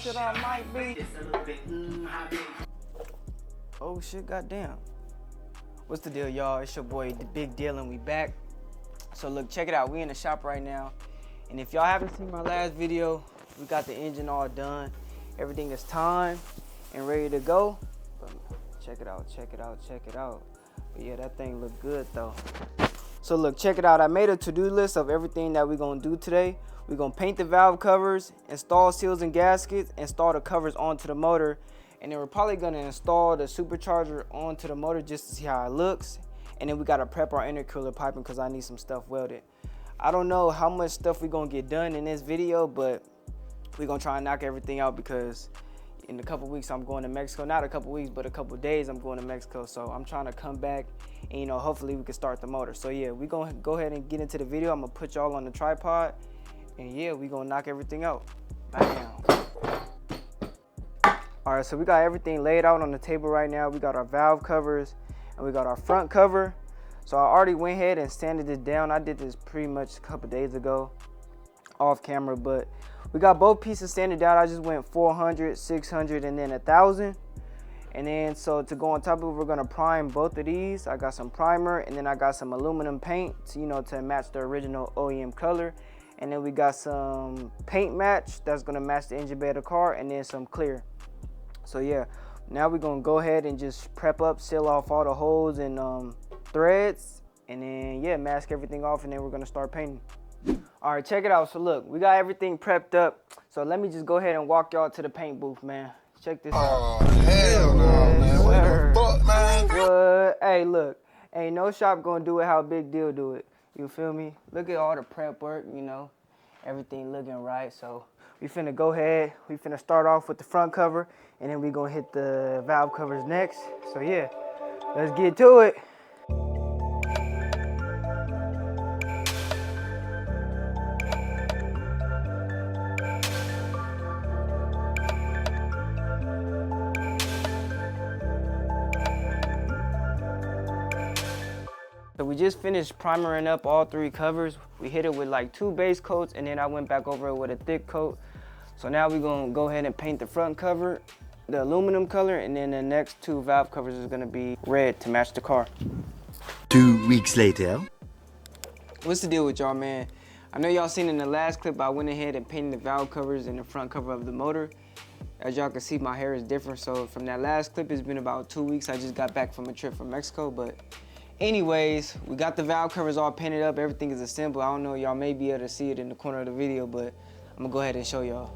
Shit, I might be. Oh shit, goddamn. What's the deal, y'all? It's your boy, The Big Deal, and we back. So look, check it out. We in the shop right now. And if y'all haven't seen my last video, we got the engine all done. Everything is timed and ready to go. But check it out, check it out, check it out. But yeah, that thing look good though. So look, check it out. I made a to-do list of everything that we're gonna do today. We're gonna paint the valve covers, install seals and gaskets, install the covers onto the motor, and then we're probably gonna install the supercharger onto the motor just to see how it looks. And then we gotta prep our intercooler piping because I need some stuff welded. I don't know how much stuff we're gonna get done in this video, but we're gonna try and knock everything out because in a couple weeks I'm going to Mexico. Not a couple weeks, but a couple days I'm going to Mexico. So I'm trying to come back and, you know, hopefully we can start the motor. So yeah, we're gonna go ahead and get into the video. I'm gonna put y'all on the tripod and yeah, we're gonna knock everything out. Bam. All right, so we got everything laid out on the table right now. We got our valve covers and we got our front cover. So I already went ahead and sanded it down. I did this pretty much a couple days ago off camera, but we got both pieces sanded down. I just went 400, 600, and then 1,000. And then so to go on top of it, we're gonna prime both of these. I got some primer and then I got some aluminum paint, you know, to match the original OEM color. And then we got some paint match that's gonna match the engine bay of the car, and then some clear. So yeah, now we're gonna go ahead and just prep up, seal off all the holes and threads, and then yeah, mask everything off, and then we're gonna start painting. All right, check it out. So look, we got everything prepped up. So let me just go ahead and walk y'all to the paint booth, man. Check this out. Oh, hell no, man. What the fuck, man? What? Hey, look, ain't no shop gonna do it how Big Deal do it. You feel me? Look at all the prep work, you know, everything looking right. So we finna go ahead, we finna start off with the front cover, and then we gonna hit the valve covers next. So yeah, let's get to it. So we just finished primering up all 3 covers. We hit it with like 2 base coats, and then I went back over it with a thick coat. So now we're gonna go ahead and paint the front cover, the aluminum color, and then the next 2 valve covers is gonna be red to match the car. 2 weeks later. What's the deal with y'all, man? I know y'all seen in the last clip, I went ahead and painted the valve covers and the front cover of the motor. As y'all can see, my hair is different. So from that last clip, it's been about 2 weeks. I just got back from a trip from Mexico, but anyways, we got the valve covers all painted up. Everything is assembled. I don't know, y'all may be able to see it in the corner of the video, but I'm gonna go ahead and show y'all.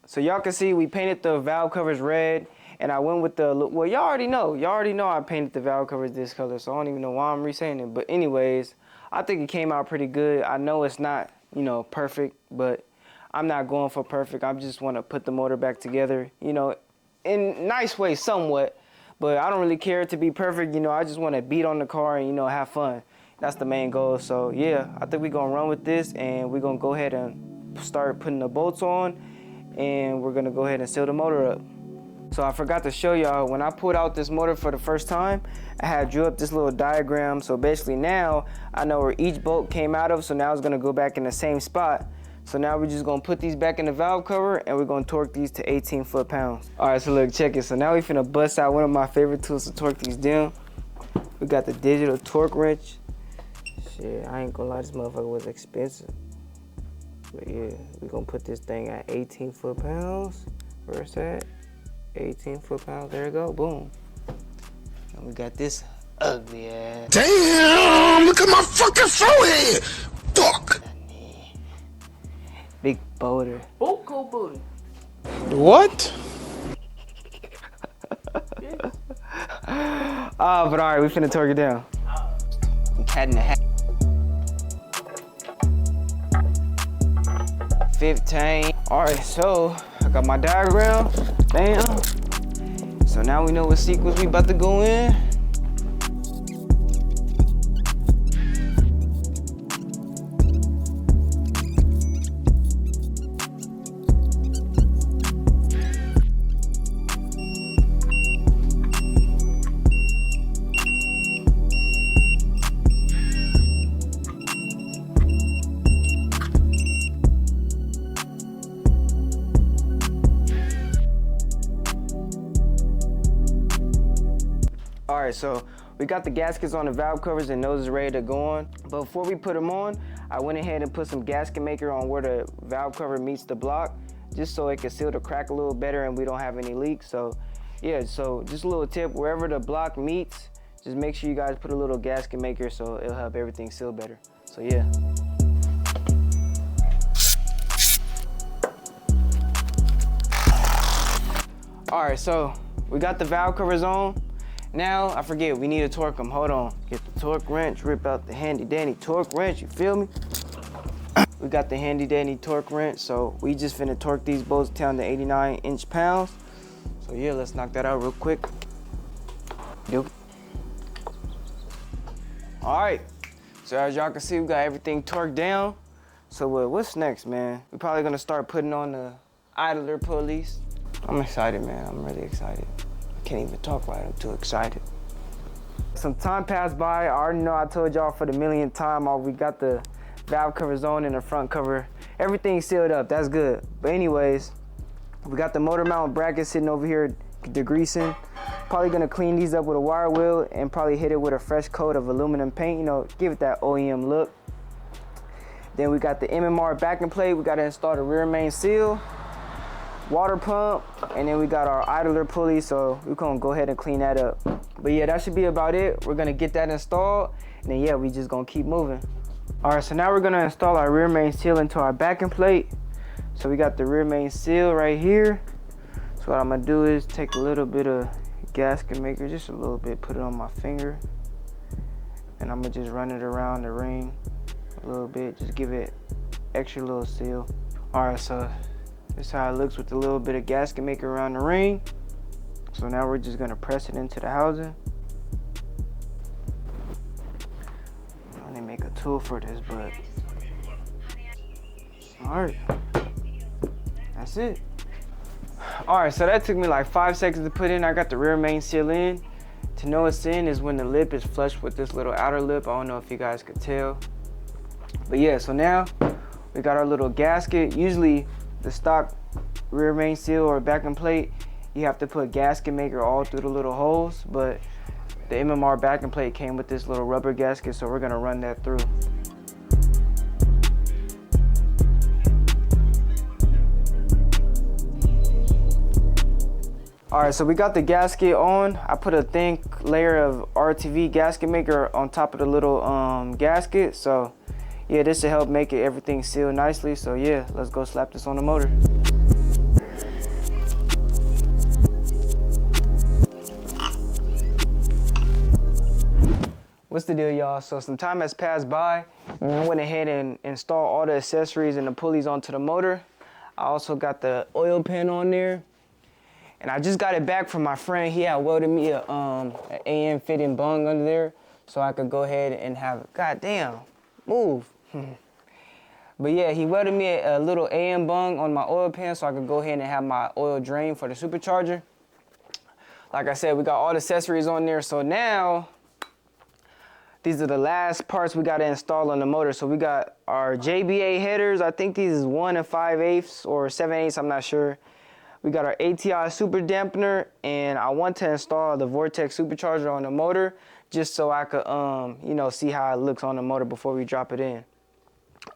So y'all can see we painted the valve covers red, and I went with the, well, y'all already know I painted the valve covers this color, so I don't even know why I'm re-saying it. But anyways, I think it came out pretty good. I know it's not, you know, perfect, but I'm not going for perfect. I just want to put the motor back together, you know, in nice way somewhat, but I don't really care to be perfect. You know, I just want to beat on the car and, you know, have fun. That's the main goal. So yeah, I think we're gonna run with this, and we're gonna go ahead and start putting the bolts on, and we're gonna go ahead and seal the motor up. So I forgot to show y'all, when I pulled out this motor for the first time, I had drew up this little diagram. So basically now I know where each bolt came out of, so now it's gonna go back in the same spot. So now we're just gonna put these back in the valve cover, and we're gonna torque these to 18 foot-pounds. All right, so look, check it. So now we finna bust out one of my favorite tools to torque these down. We got the digital torque wrench. Shit, I ain't gonna lie, this motherfucker was expensive. But yeah, we're gonna put this thing at 18 foot-pounds. Where's that? 18 foot-pounds, there we go, boom. And we got this ugly ass. Damn, look at my fucking forehead. Fuck. Big boulder. Oh, cool booty. What? But all right, we finna torque it down. Cat in the hat. 15. All right, so I got my diagram. Bam. So now we know what sequence we about to go in. All right, so we got the gaskets on the valve covers and those is ready to go on. But before we put them on, I went ahead and put some gasket maker on where the valve cover meets the block, just so it can seal the crack a little better and we don't have any leaks. So yeah, so just a little tip, wherever the block meets, just make sure you guys put a little gasket maker so it'll help everything seal better. So yeah. All right, so we got the valve covers on. Now, I forget, we need to torque them. Hold on. Get the torque wrench, rip out the handy dandy torque wrench, you feel me? We got the handy dandy torque wrench, so we just finna torque these bolts down to 89 inch-pounds. So yeah, let's knock that out real quick. All right, so as y'all can see, we got everything torqued down. So what's next, man? We're probably gonna start putting on the idler pulleys. I'm excited, man, I'm really excited. Can't even talk right, I'm too excited. Some time passed by. I already know I told y'all for the millionth time, we got the valve covers on and the front cover. Everything's sealed up, that's good. But anyways, we got the motor mount bracket sitting over here degreasing. Probably gonna clean these up with a wire wheel and probably hit it with a fresh coat of aluminum paint, you know, give it that OEM look. Then we got the MMR backing plate. We gotta install the rear main seal, water pump, and then we got our idler pulley, so we're gonna go ahead and clean that up. But yeah, that should be about it. We're gonna get that installed, and then yeah, we just gonna keep moving. All right, so now we're gonna install our rear main seal into our backing plate. So we got the rear main seal right here. So what I'm gonna do is take a little bit of gasket maker, just a little bit, put it on my finger, and I'm gonna just run it around the ring a little bit, just give it extra little seal. All right, so this is how it looks with a little bit of gasket maker around the ring. So now we're just gonna press it into the housing. I didn't make a tool for this, but all right, that's it. All right, so that took me like 5 seconds to put in. I got the rear main seal in. To know it's in is when the lip is flush with this little outer lip. I don't know if you guys could tell. But yeah, so now we got our little gasket. Usually the stock rear main seal or backing plate, you have to put gasket maker all through the little holes, but the MMR backing plate came with this little rubber gasket, so we're gonna run that through. All right, so we got the gasket on. I put a thin layer of RTV gasket maker on top of the little gasket. So yeah, this should help make everything seal nicely. So yeah, let's go slap this on the motor. What's the deal, y'all? So some time has passed by, and I went ahead and installed all the accessories and the pulleys onto the motor. I also got the oil pan on there. And I just got it back from my friend. He had welded me an AM fitting bung under there so I could go ahead and have, goddamn, move. But yeah, he welded me a little AM bung on my oil pan so I could go ahead and have my oil drain for the supercharger. Like I said, we got all the accessories on there. So now, these are the last parts we got to install on the motor. So we got our JBA headers. I think these is 1 5/8 or 7/8, I'm not sure. We got our ATI super dampener, and I want to install the Vortex supercharger on the motor just so I could, you know, see how it looks on the motor before we drop it in.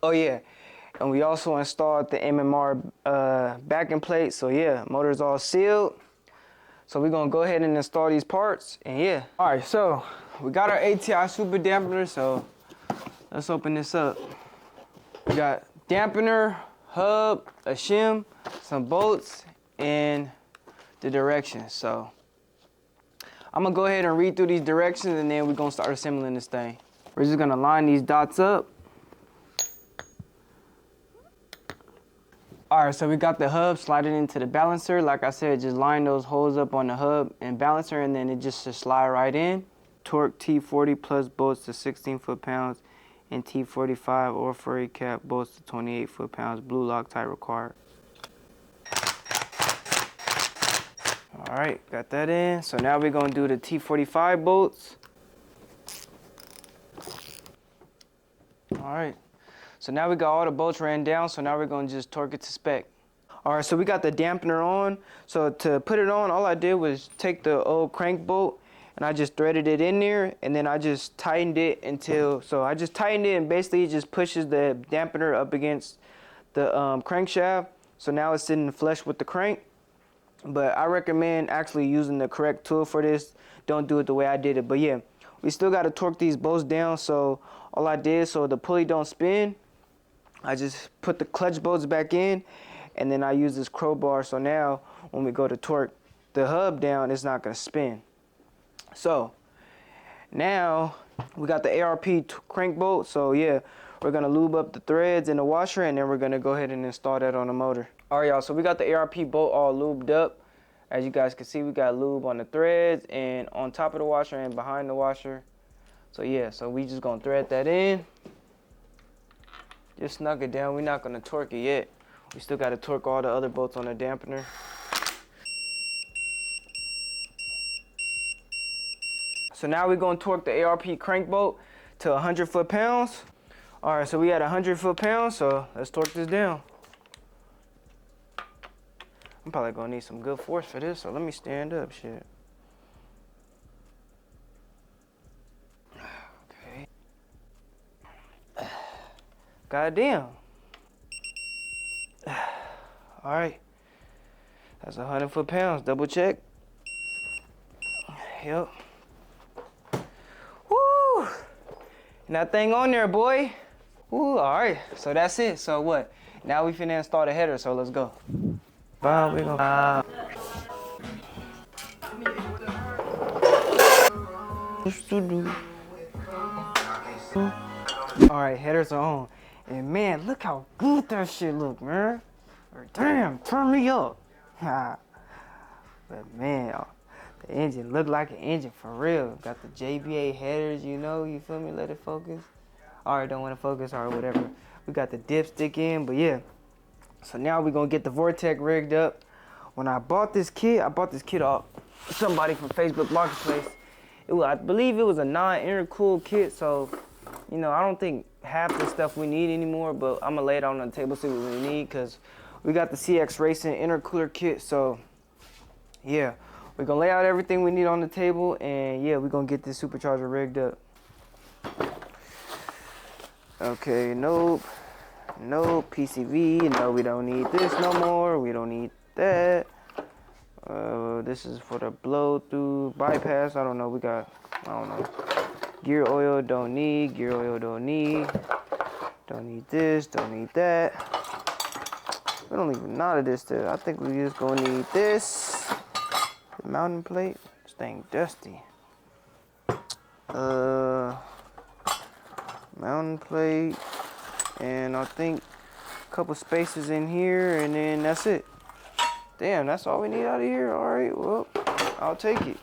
Oh yeah, and we also installed the MMR backing plate. So yeah, motor's all sealed. So we're gonna go ahead and install these parts, and yeah. All right, so we got our ATI super dampener. So let's open this up. We got dampener, hub, a shim, some bolts, and the directions. So I'm gonna go ahead and read through these directions, and then we're gonna start assembling this thing. We're just gonna line these dots up. All right, so we got the hub sliding into the balancer. Like I said, just line those holes up on the hub and balancer, and then it just should slide right in. Torque T40 plus bolts to 16 foot-pounds, and T45 or furry cap bolts to 28 foot-pounds. Blue Loctite required. All right, got that in. So now we're gonna do the T45 bolts. All right, so now we got all the bolts ran down, so now we're gonna just torque it to spec. All right, so we got the dampener on. So to put it on, all I did was take the old crank bolt and I just threaded it in there, and then I just tightened it until, so I just tightened it, and basically it just pushes the dampener up against the crankshaft. So now it's sitting flush with the crank. But I recommend actually using the correct tool for this. Don't do it the way I did it. But yeah, we still got to torque these bolts down. So all I did, so the pulley don't spin, I just put the clutch bolts back in, and then I use this crowbar. So now when we go to torque the hub down, it's not going to spin. So now we got the ARP crank bolt. So yeah, we're going to lube up the threads in the washer, and then we're going to go ahead and install that on the motor. All right, y'all, so we got the ARP bolt all lubed up. As you guys can see, we got lube on the threads and on top of the washer and behind the washer. So yeah, so we just gonna thread that in. Just snug it down. We're not gonna torque it yet. We still gotta torque all the other bolts on the dampener. So now we're gonna torque the ARP crank bolt to 100 foot-pounds. All right, so we at 100 foot-pounds, so let's torque this down. I'm probably gonna need some good force for this, so let me stand up, shit. Okay. Goddamn. All right. That's 100 foot-pounds. Double check. Yep. Woo! And that thing on there, boy. Woo, all right. So that's it. So what? Now we finna install the header, so let's go. Bob, we gonna. Alright, headers are on. And man, look how good that shit look, man. Damn, turn me up. But man, the engine look like an engine for real. Got the JBA headers, you know, you feel me? Let it focus. Alright, don't want to focus, alright, whatever. We got the dipstick in, but yeah. So now we're gonna get the Vortec rigged up. When I bought this kit off somebody from Facebook Marketplace. I believe it was a non-intercooled kit, so you know, I don't think half the stuff we need anymore, but I'm gonna lay it out on the table, see what we need, because we got the CX Racing intercooler kit. So yeah, we're gonna lay out everything we need on the table, and yeah, we're gonna get this supercharger rigged up. Okay, nope. No PCV, no, we don't need this no more. We don't need that. This is for the blow through bypass. I don't know. I don't know. Gear oil, don't need. Gear oil, don't need. Don't need this, don't need that. We don't need none of this. I think we just gonna need this. The mounting plate. This thing dusty. Mounting plate. And I think a couple spaces in here, and then that's it. Damn, that's all we need out of here? All right, well, I'll take it.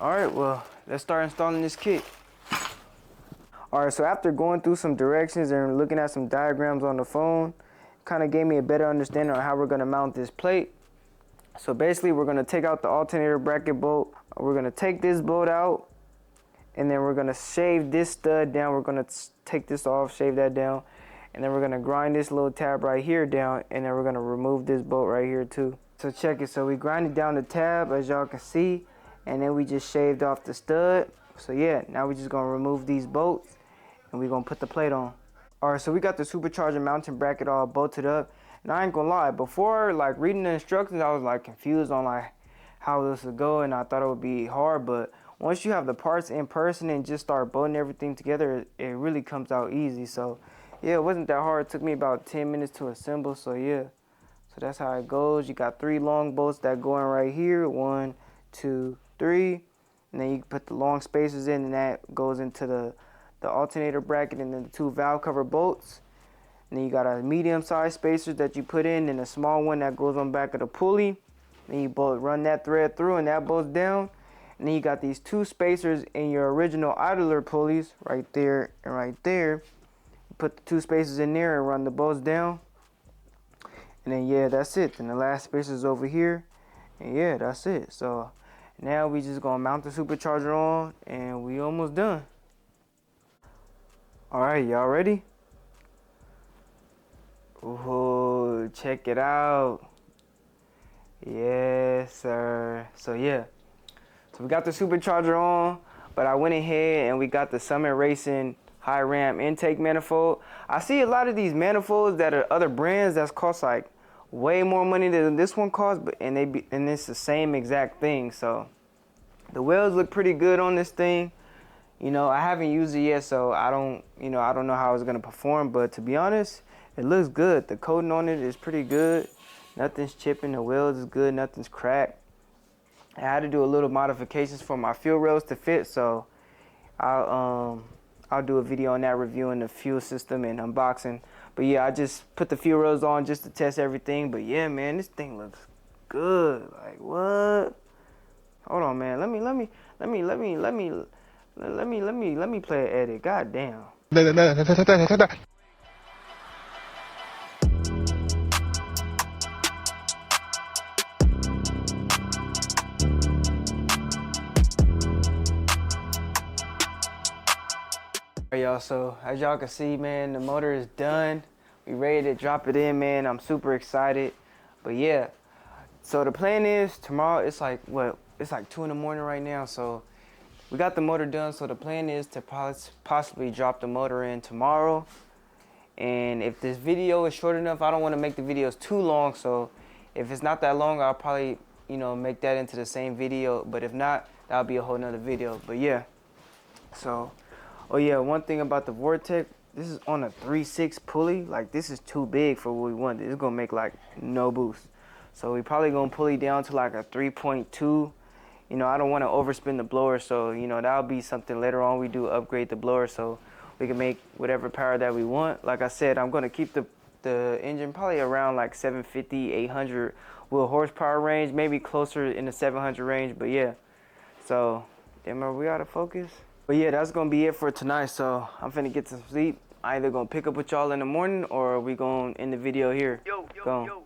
All right, well, let's start installing this kit. All right, so after going through some directions and looking at some diagrams on the phone, kind of gave me a better understanding on how we're gonna mount this plate. So basically, we're gonna take out the alternator bracket bolt. We're gonna take this bolt out, and then we're gonna shave this stud down. We're gonna take this off, shave that down, and then we're gonna grind this little tab right here down, and then we're gonna remove this bolt right here too. So check it, so we grinded down the tab, as y'all can see, and then we just shaved off the stud. So yeah, now we're just gonna remove these bolts, and we're gonna put the plate on. All right, so we got the supercharger mounting bracket all bolted up, and I ain't gonna lie, before like reading the instructions, I was like confused on like how this would go, and I thought it would be hard, but once you have the parts in person and just start bolting everything together, it really comes out easy. So yeah, it wasn't that hard. It took me about 10 minutes to assemble. So yeah, so that's how it goes. You got 3 long bolts that go in right here. 1, 2, 3. And then you put the long spacers in, and that goes into the alternator bracket, and then the 2 valve cover bolts. And then you got a medium-sized spacer that you put in, and a small one that goes on back of the pulley. Then you run that thread through, and that bolts down. And then you got these 2 spacers in your original idler pulleys right there and right there. You put the 2 spacers in there and run the bolts down. And then yeah, that's it. Then the last spacer is over here. And yeah, that's it. So now we just gonna mount the supercharger on, and we almost done. Alright, y'all ready? Ooh, check it out. Yes Yes, sir. So yeah. So we got the Supercharger on, but I went ahead and we got the Summit Racing high ramp intake manifold. I see a lot of these manifolds that are other brands that's cost like way more money than this one costs, but and it's the same exact thing. So the wheels look pretty good on this thing. You know, I haven't used it yet, so I don't know how it's gonna perform, but to be honest, it looks good. The coating on it is pretty good. Nothing's chipping, the wheels is good, nothing's cracked. I had to do a little modifications for my fuel rails to fit, so I'll do a video on that, reviewing the fuel system and unboxing. But yeah, I just put the fuel rails on just to test everything. But yeah, man, this thing looks good. Like what? Hold on, man. Let me play an edit. God damn. Alright, y'all, so as y'all can see, man, the motor is done. We ready to drop it in, man. I'm super excited. But yeah, so the plan is tomorrow, it's like 2 in the morning right now, so we got the motor done. So the plan is to possibly drop the motor in tomorrow. And if this video is short enough, I don't want to make the videos too long, so if it's not that long, I'll probably, you know, make that into the same video. But if not, that'll be a whole nother video. But yeah, so oh yeah, one thing about the Vortex, this is on a 3.6 pulley. Like, this is too big for what we wanted. It's gonna make like no boost. So we probably gonna pulley down to like a 3.2. You know, I don't want to overspin the blower, so you know that'll be something later on. We do upgrade the blower so we can make whatever power that we want. Like I said, I'm gonna keep the engine probably around like 750, 800 wheel horsepower range, maybe closer in the 700 range. But yeah, so damn, are we out of focus? But yeah, that's gonna be it for tonight. So I'm finna get some sleep. I either gonna pick up with y'all in the morning or we gonna end the video here. Go.